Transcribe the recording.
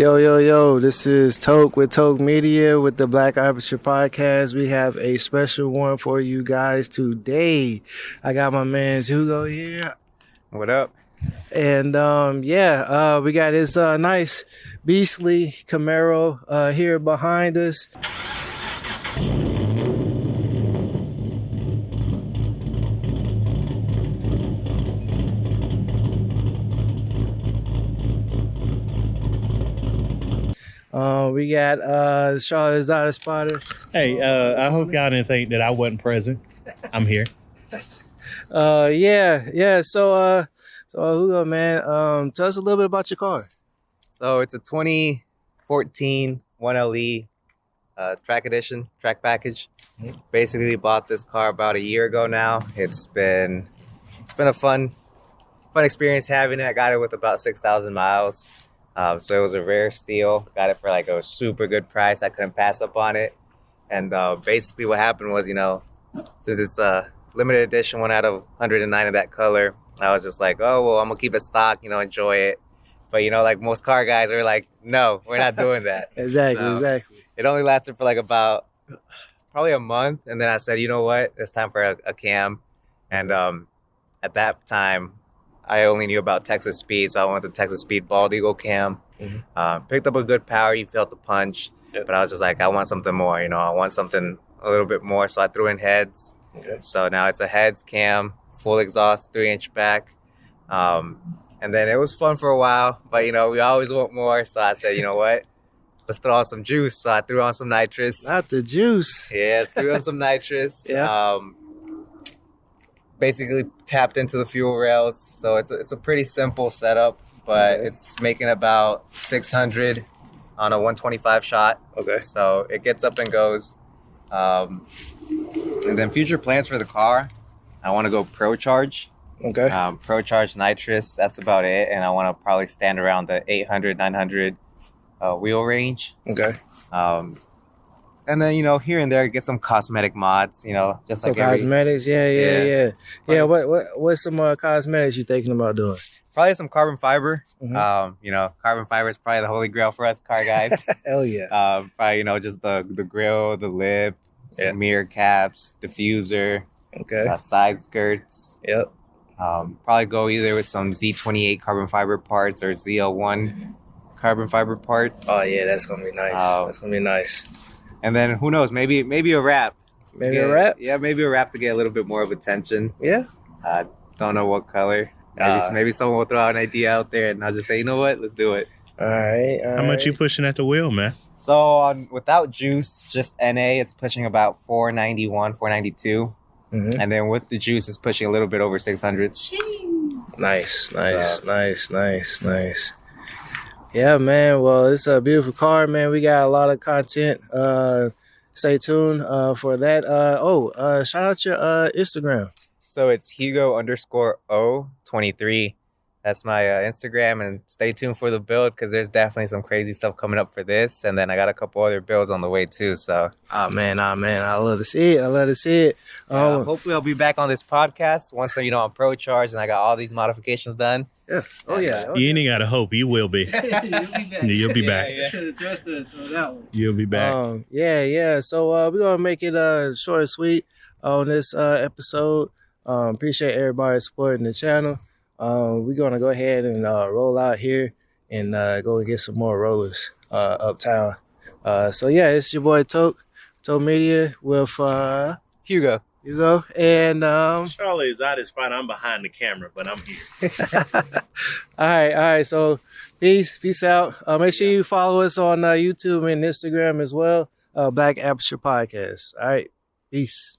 Yo, this is Toke with Toke Media with the Black Aperture Podcast. We have a special one for you guys today. I got my man's Hugo here. What up? And we got this nice beastly Camaro here behind us. We got Charlotte Zada Spotter. Hey, I hope y'all didn't think that I wasn't present. I'm here. So Hugo, man, tell us a little bit about your car. So it's a 2014 1LE track edition, track package. Basically bought this car about a year ago now. It's been a fun experience having it. I got it with about 6,000 miles. So it was a rare steal. Got it for like a super good price. I couldn't pass up on it. And basically what happened was, since it's a limited edition, one out of 109 of that color, I was just like, oh, well, I'm going to keep it stock, enjoy it. But, like most car guys are like, no, we're not doing that. Exactly. It only lasted for like about probably a month. And then I said, you know what? It's time for a cam. And at that time, I only knew about Texas Speed, so I went with the Texas Speed Bald Eagle cam. Picked up a good power. You felt the punch. Yep. But I was just like, I want something more. I want something a little bit more. So I threw in heads. Okay. So now it's a heads cam, full exhaust, 3-inch back. And then it was fun for a while. But, we always want more. So I said, you know what? Let's throw on some juice. So I threw on some nitrous. Not the juice. Yeah, threw on some nitrous. Yeah. Basically tapped into the fuel rails, so it's a pretty simple setup, but it's making about 600 on a 125 shot. Okay, so it gets up and goes. And then future plans for the car, I want to go Pro Charge. Okay. Pro Charge nitrous, that's about it, and I want to probably stand around the 800, 900 wheel range. Okay. And then, here and there, get some cosmetic mods, just some like cosmetics. Yeah. What's some cosmetics you thinking about doing? Probably some carbon fiber. Carbon fiber is probably the holy grail for us car guys. Hell yeah. Probably, just the grill, the lip, mirror caps, diffuser, side skirts. Yep. Probably go either with some Z28 carbon fiber parts or ZL1 carbon fiber parts. Oh, yeah, that's going to be nice. And then who knows? Maybe a wrap. Maybe a wrap? Yeah, maybe a wrap to get a little bit more of attention. Yeah. Don't know what color. Maybe someone will throw out an idea out there, and I'll just say, you know what? Let's do it. All right. How much you pushing at the wheel, man? So without juice, just NA, it's pushing about 491, 492. And then with the juice, it's pushing a little bit over 600. Nice. Yeah, man. Well, it's a beautiful car, man. We got a lot of content. Stay tuned for that. Shout out your Instagram. So it's Hugo_O23. That's my Instagram. And stay tuned for the build because there's definitely some crazy stuff coming up for this. And then I got a couple other builds on the way too. So, oh man. I love to see it. Hopefully I'll be back on this podcast once I'm Pro Charge and I got all these modifications done. Yeah. Oh yeah. You ain't got to hope. You will be. You'll be back. You should have trusted us on that one. You'll be back. So we're gonna make it short and sweet on this episode. Appreciate everybody supporting the channel. We're gonna go ahead and roll out here and go get some more rollers uptown. It's your boy Toke Media with Hugo. And Charlie is out of spot. I'm behind the camera, but I'm here. all right. So peace out. Make sure you follow us on YouTube and Instagram as well. Black Aperture Podcast. All right. Peace.